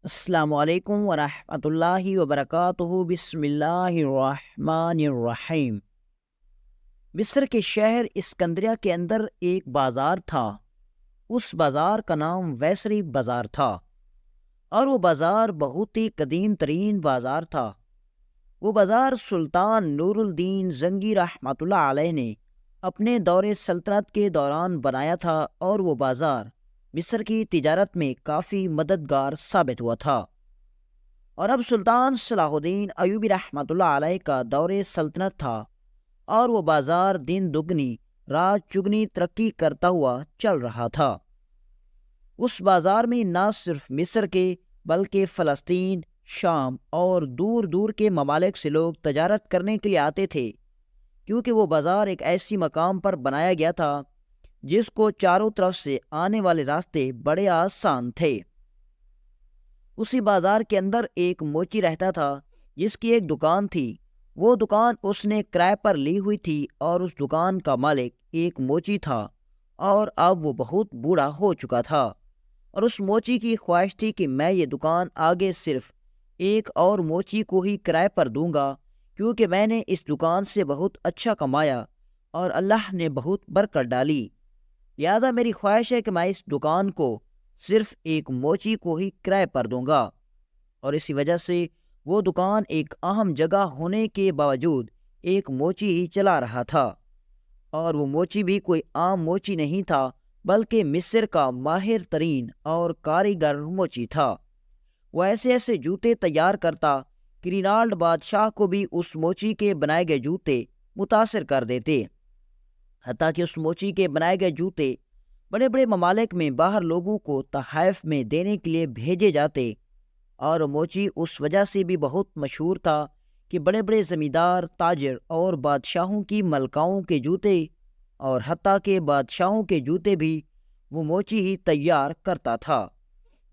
السلام علیکم ورحمۃ اللہ وبرکاتہ۔ بسم اللہ الرحمن الرحیم۔ مصر کے شہر اسکندریہ کے اندر ایک بازار تھا۔ اس بازار کا نام ویسری بازار تھا اور وہ بازار بہت ہی قدیم ترین بازار تھا۔ وہ بازار سلطان نور الدین زنگی رحمۃ اللہ علیہ نے اپنے دور سلطنت کے دوران بنایا تھا، اور وہ بازار مصر کی تجارت میں کافی مددگار ثابت ہوا تھا۔ اور اب سلطان صلاح الدین ایوبی رحمۃ اللہ علیہ کا دور سلطنت تھا، اور وہ بازار دن دگنی رات چگنی ترقی کرتا ہوا چل رہا تھا۔ اس بازار میں نہ صرف مصر کے بلکہ فلسطین، شام اور دور دور کے ممالک سے لوگ تجارت کرنے کے لیے آتے تھے، کیونکہ وہ بازار ایک ایسی مقام پر بنایا گیا تھا جس کو چاروں طرف سے آنے والے راستے بڑے آسان تھے۔ اسی بازار کے اندر ایک موچی رہتا تھا جس کی ایک دکان تھی۔ وہ دکان اس نے کرائے پر لی ہوئی تھی، اور اس دکان کا مالک ایک موچی تھا، اور اب وہ بہت بوڑھا ہو چکا تھا۔ اور اس موچی کی خواہش تھی کہ میں یہ دکان آگے صرف ایک اور موچی کو ہی کرائے پر دوں گا، کیونکہ میں نے اس دکان سے بہت اچھا کمایا اور اللہ نے بہت برکت ڈالی، لہذا میری خواہش ہے کہ میں اس دکان کو صرف ایک موچی کو ہی کرائے پر دوں گا۔ اور اسی وجہ سے وہ دکان ایک اہم جگہ ہونے کے باوجود ایک موچی ہی چلا رہا تھا، اور وہ موچی بھی کوئی عام موچی نہیں تھا، بلکہ مصر کا ماہر ترین اور کاریگر موچی تھا۔ وہ ایسے ایسے جوتے تیار کرتا کہ رینالڈ بادشاہ کو بھی اس موچی کے بنائے گئے جوتے متاثر کر دیتے، حتیٰ کہ اس موچی کے بنائے گئے جوتے بڑے بڑے ممالک میں باہر لوگوں کو تحائف میں دینے کے لیے بھیجے جاتے۔ اور موچی اس وجہ سے بھی بہت مشہور تھا کہ بڑے بڑے زمیندار، تاجر اور بادشاہوں کی ملکاؤں کے جوتے، اور حتیٰ کہ بادشاہوں کے جوتے بھی وہ موچی ہی تیار کرتا تھا۔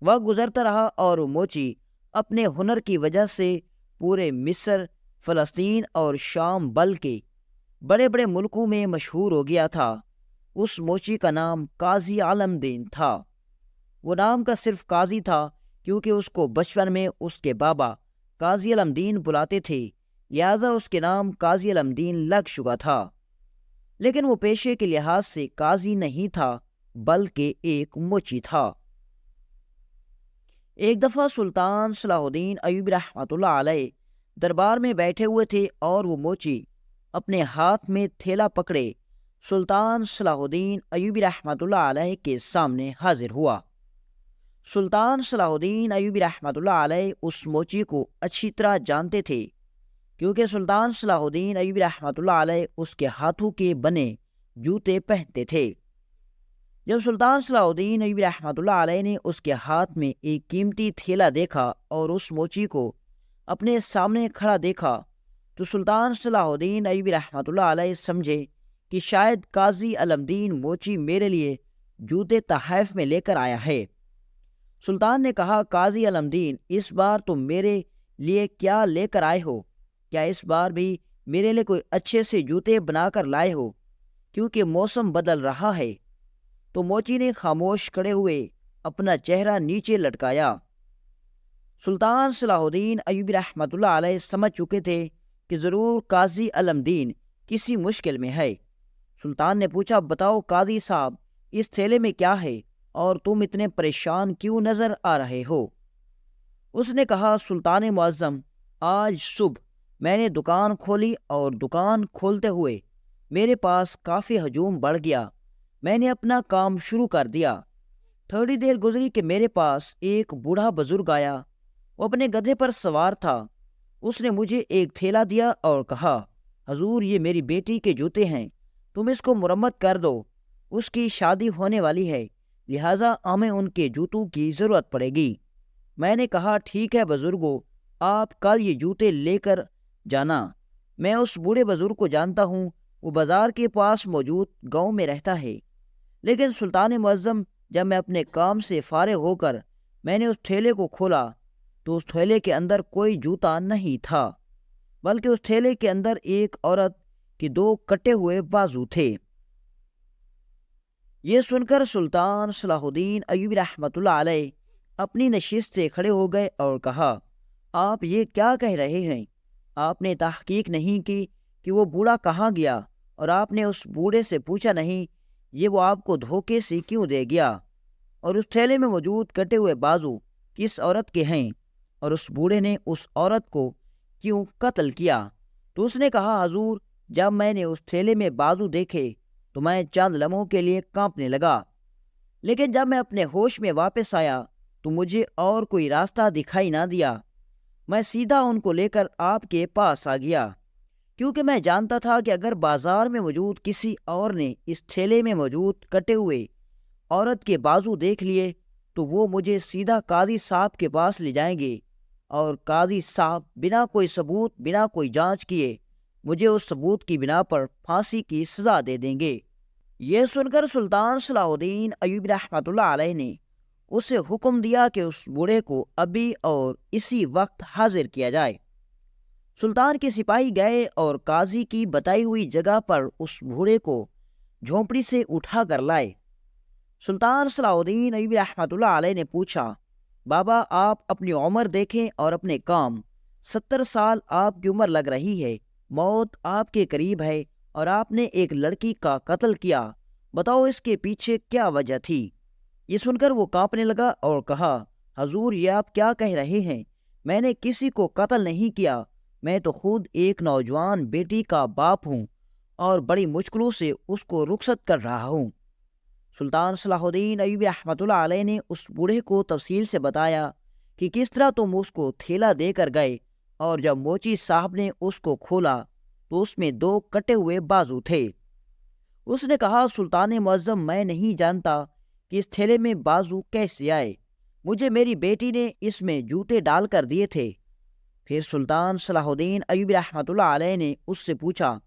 وقت گزرتا رہا اور وہ موچی اپنے ہنر کی وجہ سے پورے مصر، فلسطین اور شام بلکہ بڑے بڑے ملکوں میں مشہور ہو گیا تھا۔ اس موچی کا نام قاضی عالم دین تھا۔ وہ نام کا صرف قاضی تھا کیونکہ اس کو بچپن میں اس کے بابا قاضی علم دین بلاتے تھے، لہذا اس کے نام قاضی علم دین لگ چکا تھا۔ لیکن وہ پیشے کے لحاظ سے قاضی نہیں تھا بلکہ ایک موچی تھا۔ ایک دفعہ سلطان صلاح الدین ایوبی رحمۃ اللہ علیہ دربار میں بیٹھے ہوئے تھے، اور وہ موچی اپنے ہاتھ میں تھیلا پکڑے سلطان صلاح الدین ایوبی رحمۃ اللہ علیہ کے سامنے حاضر ہوا۔ سلطان صلاح الدین ایوبی رحمۃ اللہ علیہ اس موچی کو اچھی طرح جانتے تھے، کیونکہ سلطان صلاح الدین ایوبی رحمۃ اللہ علیہ اس کے ہاتھوں کے بنے جوتے پہنتے تھے۔ جب سلطان صلاح الدین ایوبی رحمۃ اللہ علیہ نے اس کے ہاتھ میں ایک قیمتی تھیلا دیکھا اور اس موچی کو اپنے سامنے کھڑا دیکھا، تو سلطان صلاح الدین ایوبی رحمۃ اللہ علیہ سمجھے کہ شاید قاضی علم دین موچی میرے لیے جوتے تحائف میں لے کر آیا ہے۔ سلطان نے کہا، قاضی علم دین، اس بار تم میرے لیے کیا لے کر آئے ہو؟ کیا اس بار بھی میرے لیے کوئی اچھے سے جوتے بنا کر لائے ہو؟ کیونکہ موسم بدل رہا ہے۔ تو موچی نے خاموش کھڑے ہوئے اپنا چہرہ نیچے لٹکایا۔ سلطان صلاح الدین ایوبی رحمۃ اللہ علیہ سمجھ چکے تھے کہ ضرور قاضی علم دین کسی مشکل میں ہے۔ سلطان نے پوچھا، بتاؤ قاضی صاحب، اس تھیلے میں کیا ہے اور تم اتنے پریشان کیوں نظر آ رہے ہو؟ اس نے کہا، سلطان معظم، آج صبح میں نے دکان کھولی اور دکان کھولتے ہوئے میرے پاس کافی ہجوم بڑھ گیا۔ میں نے اپنا کام شروع کر دیا۔ تھوڑی دیر گزری کہ میرے پاس ایک بوڑھا بزرگ آیا۔ وہ اپنے گدھے پر سوار تھا۔ اس نے مجھے ایک تھیلا دیا اور کہا، حضور، یہ میری بیٹی کے جوتے ہیں، تم اس کو مرمت کر دو، اس کی شادی ہونے والی ہے، لہٰذا ہمیں ان کے جوتوں کی ضرورت پڑے گی۔ میں نے کہا، ٹھیک ہے بزرگو، آپ کل یہ جوتے لے کر جانا۔ میں اس بوڑھے بزرگ کو جانتا ہوں، وہ بازار کے پاس موجود گاؤں میں رہتا ہے۔ لیکن سلطان معظم، جب میں اپنے کام سے فارغ ہو کر میں نے اس تھیلے کو کھولا تو اس تھیلے کے اندر کوئی جوتا نہیں تھا، بلکہ اس تھیلے کے اندر ایک عورت کے 2 کٹے ہوئے بازو تھے۔ یہ سن کر سلطان صلاح الدین ایوبی رحمۃ اللہ علیہ اپنی نشست سے کھڑے ہو گئے اور کہا، آپ یہ کیا کہہ رہے ہیں؟ آپ نے تحقیق نہیں کی کہ وہ بوڑھا کہاں گیا، اور آپ نے اس بوڑھے سے پوچھا نہیں یہ وہ آپ کو دھوکے سے کیوں دے گیا، اور اس تھیلے میں موجود کٹے ہوئے بازو کس عورت کے ہیں، اور اس بوڑھے نے اس عورت کو کیوں قتل کیا؟ تو اس نے کہا، حضور، جب میں نے اس تھیلے میں بازو دیکھے تو میں چند لمحوں کے لیے کانپنے لگا، لیکن جب میں اپنے ہوش میں واپس آیا تو مجھے اور کوئی راستہ دکھائی نہ دیا۔ میں سیدھا ان کو لے کر آپ کے پاس آ گیا، کیونکہ میں جانتا تھا کہ اگر بازار میں موجود کسی اور نے اس تھیلے میں موجود کٹے ہوئے عورت کے بازو دیکھ لیے تو وہ مجھے سیدھا قاضی صاحب کے پاس لے جائیں گے، اور قاضی صاحب بنا کوئی ثبوت، بنا کوئی جانچ کیے مجھے اس ثبوت کی بنا پر پھانسی کی سزا دے دیں گے۔ یہ سن کر سلطان صلاح الدین ایوبی رحمۃ اللہ علیہ نے اسے حکم دیا کہ اس بوڑھے کو ابھی اور اسی وقت حاضر کیا جائے۔ سلطان کے سپاہی گئے اور قاضی کی بتائی ہوئی جگہ پر اس بوڑھے کو جھونپڑی سے اٹھا کر لائے۔ سلطان صلاح الدین ایوبی رحمۃ اللہ علیہ نے پوچھا، بابا آپ اپنی عمر دیکھیں اور اپنے کام، 70 سال آپ کی عمر لگ رہی ہے، موت آپ کے قریب ہے، اور آپ نے ایک لڑکی کا قتل کیا، بتاؤ اس کے پیچھے کیا وجہ تھی؟ یہ سن کر وہ کانپنے لگا اور کہا، حضور یہ آپ کیا کہہ رہے ہیں؟ میں نے کسی کو قتل نہیں کیا، میں تو خود ایک نوجوان بیٹی کا باپ ہوں اور بڑی مشکلوں سے اس کو رخصت کر رہا ہوں۔ سلطان صلاح الدین ایوبی رحمۃ اللہ علیہ نے اس بوڑھے کو تفصیل سے بتایا کہ کس طرح تم اس کو تھیلا دے کر گئے، اور جب موچی صاحب نے اس کو کھولا تو اس میں 2 کٹے ہوئے بازو تھے۔ اس نے کہا، سلطان معظم، میں نہیں جانتا کہ اس تھیلے میں بازو کیسے آئے، مجھے میری بیٹی نے اس میں جوتے ڈال کر دیے تھے۔ پھر سلطان صلاح الدین ایوبی رحمۃ اللہ علیہ نے اس سے پوچھا،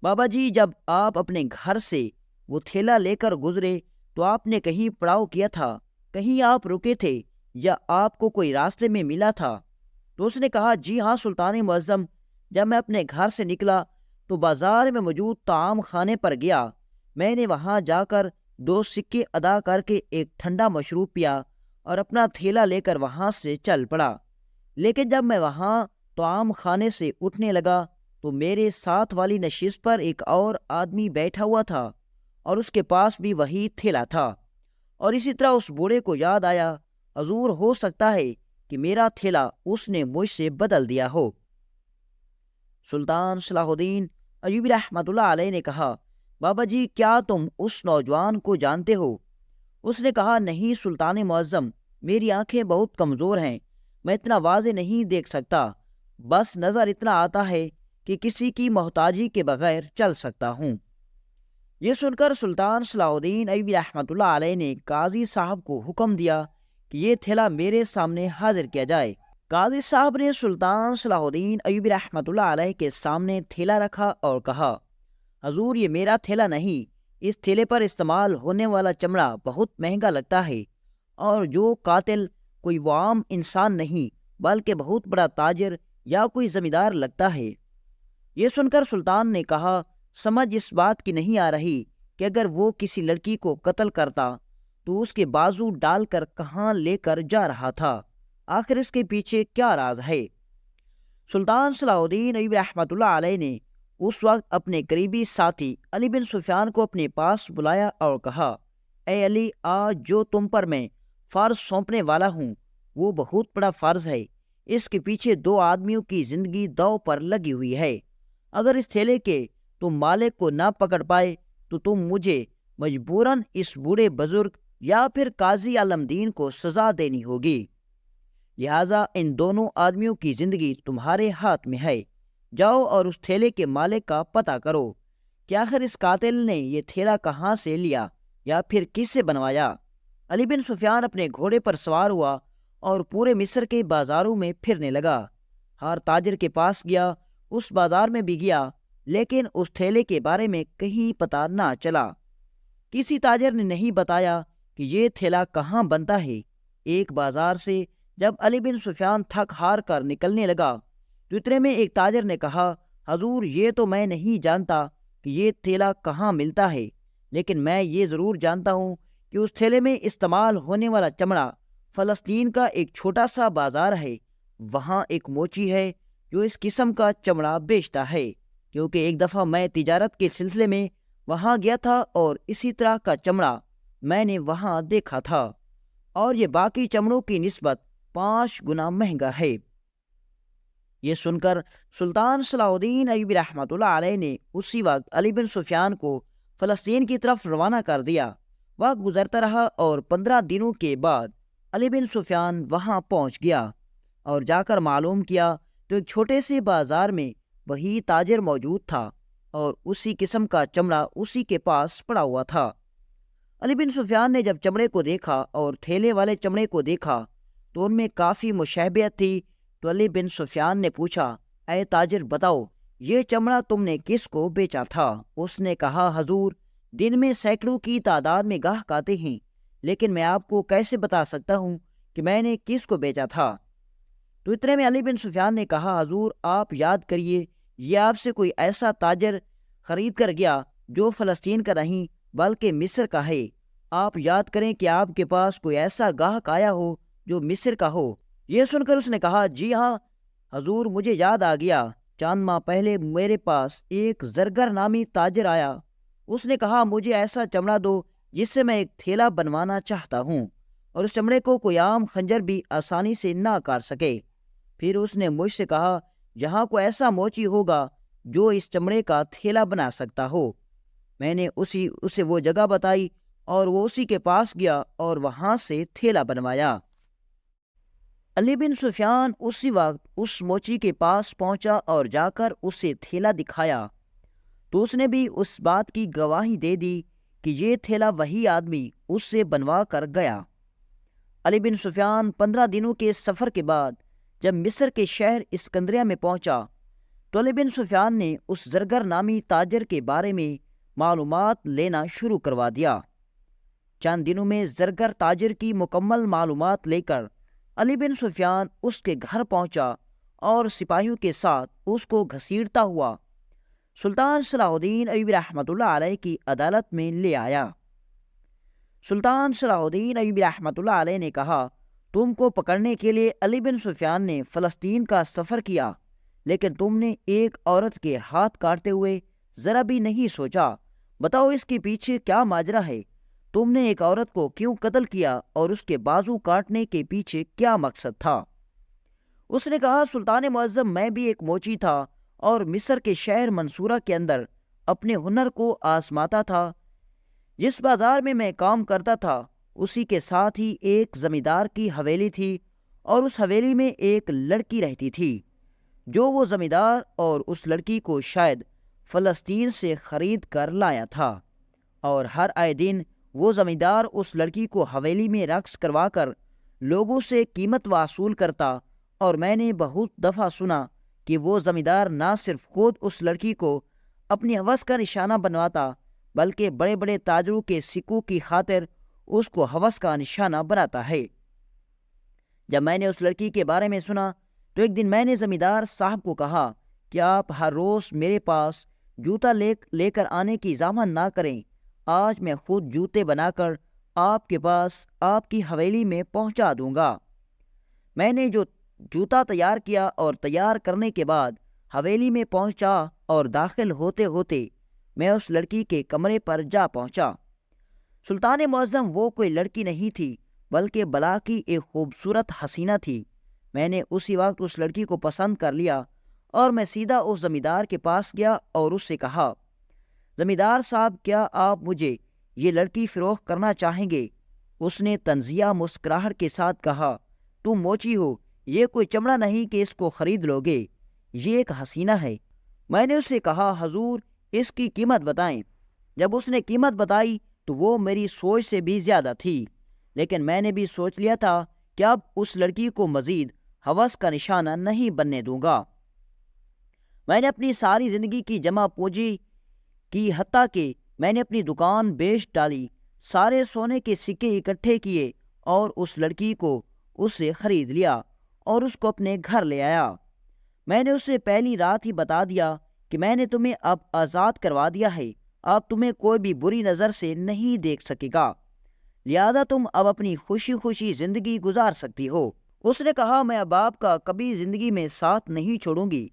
بابا جی جب آپ اپنے گھر سے وہ تھیلا لے کر گزرے تو آپ نے کہیں پڑاؤ کیا تھا، کہیں آپ رکے تھے، یا آپ کو کوئی راستے میں ملا تھا؟ تو اس نے کہا، جی ہاں سلطان معظم، جب میں اپنے گھر سے نکلا تو بازار میں موجود طعام خانے پر گیا، میں نے وہاں جا کر 2 سکے ادا کر کے ایک ٹھنڈا مشروب پیا اور اپنا تھیلا لے کر وہاں سے چل پڑا، لیکن جب میں وہاں طعام خانے سے اٹھنے لگا تو میرے ساتھ والی نشست پر ایک اور آدمی بیٹھا ہوا تھا اور اس کے پاس بھی وہی تھیلا تھا، اور اسی طرح اس بوڑھے کو یاد آیا، حضور ہو سکتا ہے کہ میرا تھیلا اس نے مجھ سے بدل دیا ہو۔ سلطان صلاح الدین ایوبی رحمۃ اللہ علیہ نے کہا، بابا جی کیا تم اس نوجوان کو جانتے ہو؟ اس نے کہا، نہیں سلطان معظم، میری آنکھیں بہت کمزور ہیں، میں اتنا واضح نہیں دیکھ سکتا، بس نظر اتنا آتا ہے کہ کسی کی محتاجی کے بغیر چل سکتا ہوں۔ یہ سن کر سلطان صلاح الدین ایوبی رحمۃ اللہ علیہ نے قاضی صاحب کو حکم دیا کہ یہ تھیلا میرے سامنے حاضر کیا جائے۔ قاضی صاحب نے سلطان صلاح الدین ایوبی رحمۃ اللہ علیہ کے سامنے تھیلا رکھا اور کہا، حضور یہ میرا تھیلا نہیں، اس تھیلے پر استعمال ہونے والا چمڑا بہت مہنگا لگتا ہے، اور جو قاتل کوئی وہ عام انسان نہیں بلکہ بہت بڑا تاجر یا کوئی زمیندار لگتا ہے۔ یہ سن کر سلطان نے کہا، سمجھ اس بات کی نہیں آ رہی کہ اگر وہ کسی لڑکی کو قتل کرتا تو اس کے بازو ڈال کر کہاں لے کر جا رہا تھا، آخر اس کے پیچھے کیا راز ہے؟ سلطان صلاح الدین ایوبی رحمۃ اللہ علیہ نے اس وقت اپنے قریبی ساتھی علی بن سفیان کو اپنے پاس بلایا اور کہا، اے علی، آج جو تم پر میں فرض سونپنے والا ہوں وہ بہت بڑا فرض ہے، اس کے پیچھے 2 آدمیوں کی زندگی داؤ پر لگی ہوئی ہے، اگر اس تھیلے کے تم مالک کو نہ پکڑ پائے تو تم مجھے مجبوراً اس بوڑھے بزرگ یا پھر قاضی عالم دین کو سزا دینی ہوگی، لہٰذا ان دونوں آدمیوں کی زندگی تمہارے ہاتھ میں ہے، جاؤ اور اس تھیلے کے مالک کا پتہ کرو کہ آخر اس قاتل نے یہ تھیلا کہاں سے لیا یا پھر کس سے بنوایا۔ علی بن سفیان اپنے گھوڑے پر سوار ہوا اور پورے مصر کے بازاروں میں پھرنے لگا، ہر تاجر کے پاس گیا، اس بازار میں بھی گیا، لیکن اس تھیلے کے بارے میں کہیں پتہ نہ چلا، کسی تاجر نے نہیں بتایا کہ یہ تھیلا کہاں بنتا ہے۔ ایک بازار سے جب علی بن سفیان تھک ہار کر نکلنے لگا تو اتنے میں ایک تاجر نے کہا، حضور یہ تو میں نہیں جانتا کہ یہ تھیلا کہاں ملتا ہے، لیکن میں یہ ضرور جانتا ہوں کہ اس تھیلے میں استعمال ہونے والا چمڑا فلسطین کا ایک چھوٹا سا بازار ہے، وہاں ایک موچی ہے جو اس قسم کا چمڑا بیچتا ہے، کیونکہ ایک دفعہ میں تجارت کے سلسلے میں وہاں گیا تھا اور اسی طرح کا چمڑا میں نے وہاں دیکھا تھا، اور یہ باقی چمڑوں کی نسبت 5 گنا مہنگا ہے۔ یہ سن کر سلطان صلاح الدین ایوبی رحمۃ اللہ علیہ نے اسی وقت علی بن سفیان کو فلسطین کی طرف روانہ کر دیا۔ وقت گزرتا رہا اور 15 دنوں کے بعد علی بن سفیان وہاں پہنچ گیا، اور جا کر معلوم کیا تو ایک چھوٹے سے بازار میں وہی تاجر موجود تھا اور اسی قسم کا چمڑا اسی کے پاس پڑا ہوا تھا۔ علی بن سفیان نے جب چمڑے کو دیکھا اور تھیلے والے چمڑے کو دیکھا تو ان میں کافی مشابہت تھی، تو علی بن سفیان نے پوچھا، اے تاجر بتاؤ یہ چمڑا تم نے کس کو بیچا تھا؟ اس نے کہا، حضور دن میں سینکڑوں کی تعداد میں گاہک آتے ہیں، لیکن میں آپ کو کیسے بتا سکتا ہوں کہ میں نے کس کو بیچا تھا؟ تو اتنے میں علی بن سفیان نے کہا، حضور آپ یاد کریے، یہ آپ سے کوئی ایسا تاجر خرید کر گیا جو فلسطین کا نہیں بلکہ مصر کا ہے۔ آپ یاد کریں کہ آپ کے پاس کوئی ایسا گاہک آیا ہو جو مصر کا ہو۔ یہ سن کر اس نے کہا، جی ہاں حضور مجھے یاد آ گیا، چند ماہ پہلے میرے پاس ایک زرگر نامی تاجر آیا۔ اس نے کہا، مجھے ایسا چمڑا دو جس سے میں ایک تھیلا بنوانا چاہتا ہوں اور اس چمڑے کو کوئی عام خنجر بھی آسانی سے نہ کاٹ سکے۔ پھر اس نے مجھ سے کہا، جہاں کوئی ایسا موچی ہوگا جو اس چمڑے کا تھیلا بنا سکتا ہو۔ میں نے اسے وہ جگہ بتائی اور وہ اسی کے پاس گیا اور وہاں سے تھیلا بنوایا۔ علی بن سفیان اسی وقت اس موچی کے پاس پہنچا اور جا کر اسے تھیلا دکھایا، تو اس نے بھی اس بات کی گواہی دے دی کہ یہ تھیلا وہی آدمی اس سے بنوا کر گیا۔ علی بن سفیان 15 دنوں کے سفر کے بعد جب مصر کے شہر اسکندریہ میں پہنچا تو علی بن سفیان نے اس زرگر نامی تاجر کے بارے میں معلومات لینا شروع کروا دیا۔ چند دنوں میں زرگر تاجر کی مکمل معلومات لے کر علی بن سفیان اس کے گھر پہنچا اور سپاہیوں کے ساتھ اس کو گھسیٹتا ہوا سلطان صلاح الدین ایوبی رحمۃ اللہ علیہ کی عدالت میں لے آیا۔ سلطان صلاح الدین ایوبی رحمۃ اللہ علیہ نے کہا، تم کو پکڑنے کے لیے علی بن سفیان نے فلسطین کا سفر کیا، لیکن تم نے ایک عورت کے ہاتھ کاٹتے ہوئے ذرا بھی نہیں سوچا۔ بتاؤ اس کے پیچھے کیا ماجرا ہے؟ تم نے ایک عورت کو کیوں قتل کیا اور اس کے بازو کاٹنے کے پیچھے کیا مقصد تھا؟ اس نے کہا، سلطان معظم میں بھی ایک موچی تھا اور مصر کے شہر منصورہ کے اندر اپنے ہنر کو آزماتا تھا۔ جس بازار میں میں کام کرتا تھا اسی کے ساتھ ہی ایک زمیندار کی حویلی تھی، اور اس حویلی میں ایک لڑکی رہتی تھی جو وہ زمیندار اور اس لڑکی کو شاید فلسطین سے خرید کر لایا تھا، اور ہر آئے دن وہ زمیندار اس لڑکی کو حویلی میں رقص کروا کر لوگوں سے قیمت وصول کرتا، اور میں نے بہت دفعہ سنا کہ وہ زمیندار نہ صرف خود اس لڑکی کو اپنی ہوس کا نشانہ بنواتا بلکہ بڑے بڑے تاجروں کے سکوں کی خاطر اس کو ہوس کا نشانہ بناتا ہے۔ جب میں نے اس لڑکی کے بارے میں سنا تو ایک دن میں نے زمیندار صاحب کو کہا کہ آپ ہر روز میرے پاس جوتا لے کر آنے کی زحمت نہ کریں، آج میں خود جوتے بنا کر آپ کے پاس آپ کی حویلی میں پہنچا دوں گا۔ میں نے جو جوتا تیار کیا اور تیار کرنے کے بعد حویلی میں پہنچا اور داخل ہوتے ہوتے میں اس لڑکی کے کمرے پر جا پہنچا۔ سلطان معظم وہ کوئی لڑکی نہیں تھی بلکہ بلا کی ایک خوبصورت حسینہ تھی۔ میں نے اسی وقت اس لڑکی کو پسند کر لیا اور میں سیدھا اس زمیندار کے پاس گیا اور اس سے کہا، زمیندار صاحب کیا آپ مجھے یہ لڑکی فروخت کرنا چاہیں گے؟ اس نے طنزیہ مسکراہٹ کے ساتھ کہا، تم موچی ہو، یہ کوئی چمڑا نہیں کہ اس کو خرید لو گے، یہ ایک حسینہ ہے۔ میں نے اس سے کہا، حضور اس کی قیمت بتائیں۔ جب اس نے قیمت بتائی تو وہ میری سوچ سے بھی زیادہ تھی، لیکن میں نے بھی سوچ لیا تھا کہ اب اس لڑکی کو مزید ہوس کا نشانہ نہیں بننے دوں گا۔ میں نے اپنی ساری زندگی کی جمع پونجی کی، حتیٰ کہ میں نے اپنی دکان بیچ ڈالی، سارے سونے کے سکے اکٹھے کیے اور اس لڑکی کو اس سے خرید لیا اور اس کو اپنے گھر لے آیا۔ میں نے اسے پہلی رات ہی بتا دیا کہ میں نے تمہیں اب آزاد کروا دیا ہے، اب تمہیں کوئی بھی بری نظر سے نہیں دیکھ سکے گا۔ لہذا تم اب اپنی خوشی خوشی زندگی گزار سکتی ہو۔ اس نے کہا میں اب آپ کا کبھی زندگی میں ساتھ نہیں چھوڑوں گی۔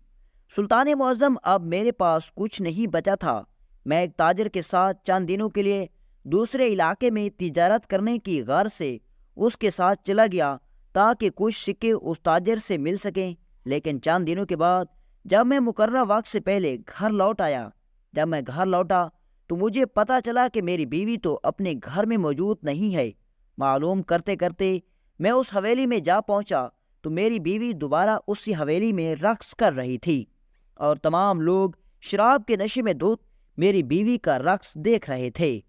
سلطان معظم اب میرے پاس کچھ نہیں بچا تھا۔ میں ایک تاجر کے ساتھ چند دنوں کے لیے دوسرے علاقے میں تجارت کرنے کی غرض سے اس کے ساتھ چلا گیا تاکہ کچھ سکے اس تاجر سے مل سکیں، لیکن چند دنوں کے بعد جب میں مقررہ وقت سے پہلے گھر لوٹ آیا، جب میں گھر لوٹا تو مجھے پتہ چلا کہ میری بیوی تو اپنے گھر میں موجود نہیں ہے۔ معلوم کرتے کرتے میں اس حویلی میں جا پہنچا تو میری بیوی دوبارہ اسی حویلی میں رقص کر رہی تھی اور تمام لوگ شراب کے نشے میں دھت میری بیوی کا رقص دیکھ رہے تھے۔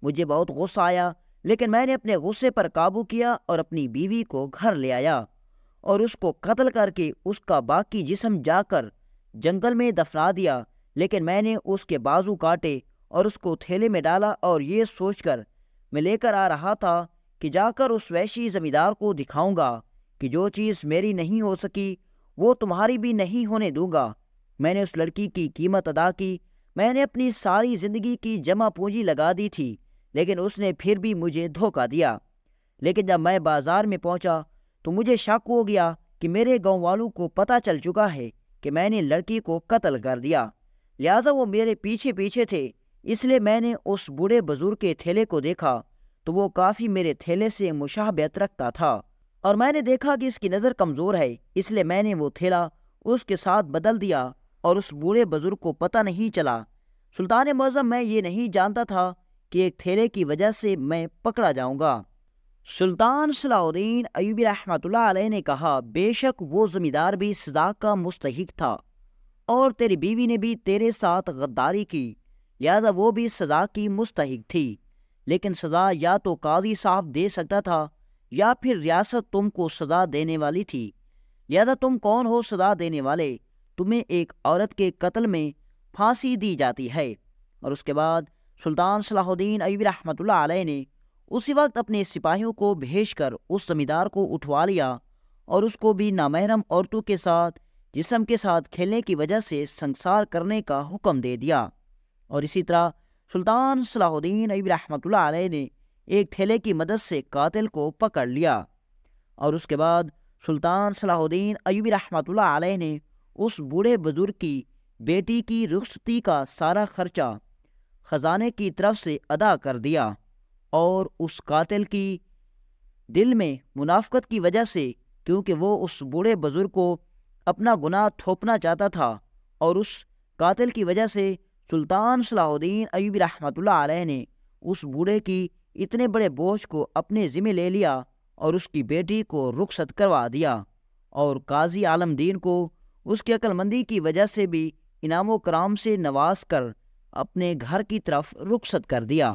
مجھے بہت غصہ آیا، لیکن میں نے اپنے غصے پر قابو کیا اور اپنی بیوی کو گھر لے آیا اور اس کو قتل کر کے اس کا باقی جسم جا کر جنگل میں دفنا دیا۔ لیکن میں نے اس کے بازو کاٹے اور اس کو تھیلے میں ڈالا اور یہ سوچ کر میں لے کر آ رہا تھا کہ جا کر اس وحشی زمیندار کو دکھاؤں گا کہ جو چیز میری نہیں ہو سکی وہ تمہاری بھی نہیں ہونے دوں گا۔ میں نے اس لڑکی کی قیمت ادا کی، میں نے اپنی ساری زندگی کی جمع پونجی لگا دی تھی، لیکن اس نے پھر بھی مجھے دھوکہ دیا۔ لیکن جب میں بازار میں پہنچا تو مجھے شک ہو گیا کہ میرے گاؤں والوں کو پتہ چل چکا ہے کہ میں نے لڑکی کو قتل کر دیا، لہٰذا وہ میرے پیچھے پیچھے تھے۔ اس لیے میں نے اس بوڑھے بزرگ کے تھیلے کو دیکھا تو وہ کافی میرے تھیلے سے مشابہت رکھتا تھا، اور میں نے دیکھا کہ اس کی نظر کمزور ہے، اس لیے میں نے وہ تھیلا اس کے ساتھ بدل دیا اور اس بوڑھے بزرگ کو پتہ نہیں چلا۔ سلطان معظم میں یہ نہیں جانتا تھا کہ ایک تھیلے کی وجہ سے میں پکڑا جاؤں گا۔ سلطان صلاح الدین ایوبی رحمۃ اللہ علیہ نے کہا بے شک وہ زمیندار بھی سزا کا مستحق تھا اور تیری بیوی نے بھی تیرے ساتھ غداری کی، لہذا وہ بھی سزا کی مستحق تھی، لیکن سزا یا تو قاضی صاحب دے سکتا تھا یا پھر ریاست تم کو سزا دینے والی تھی، لہذا تم کون ہو سزا دینے والے؟ تمہیں ایک عورت کے قتل میں پھانسی دی جاتی ہے۔ اور اس کے بعد سلطان صلاح الدین ایوبی رحمۃ اللہ علیہ نے اسی وقت اپنے سپاہیوں کو بھیج کر اس زمیندار کو اٹھوا لیا اور اس کو بھی نامحرم عورتوں کے ساتھ جسم کے ساتھ کھیلنے کی وجہ سے سنسار کرنے کا حکم دے دیا۔ اور اسی طرح سلطان صلاح الدین ایوبی رحمۃ اللہ علیہ نے ایک تھیلے کی مدد سے قاتل کو پکڑ لیا، اور اس کے بعد سلطان صلاح الدین ایوبی رحمۃ اللہ علیہ نے اس بوڑھے بزرگ کی بیٹی کی رخصتی کا سارا خرچہ خزانے کی طرف سے ادا کر دیا، اور اس قاتل کی دل میں منافقت کی وجہ سے، کیونکہ وہ اس بوڑھے بزرگ کو اپنا گناہ تھوپنا چاہتا تھا، اور اس قاتل کی وجہ سے سلطان صلاح الدین ایوبی رحمۃ اللہ علیہ نے اس بوڑھے کی اتنے بڑے بوجھ کو اپنے ذمہ لے لیا اور اس کی بیٹی کو رخصت کروا دیا، اور قاضی عالم دین کو اس کی عقل مندی کی وجہ سے بھی انعام و کرام سے نواز کر اپنے گھر کی طرف رخصت کر دیا۔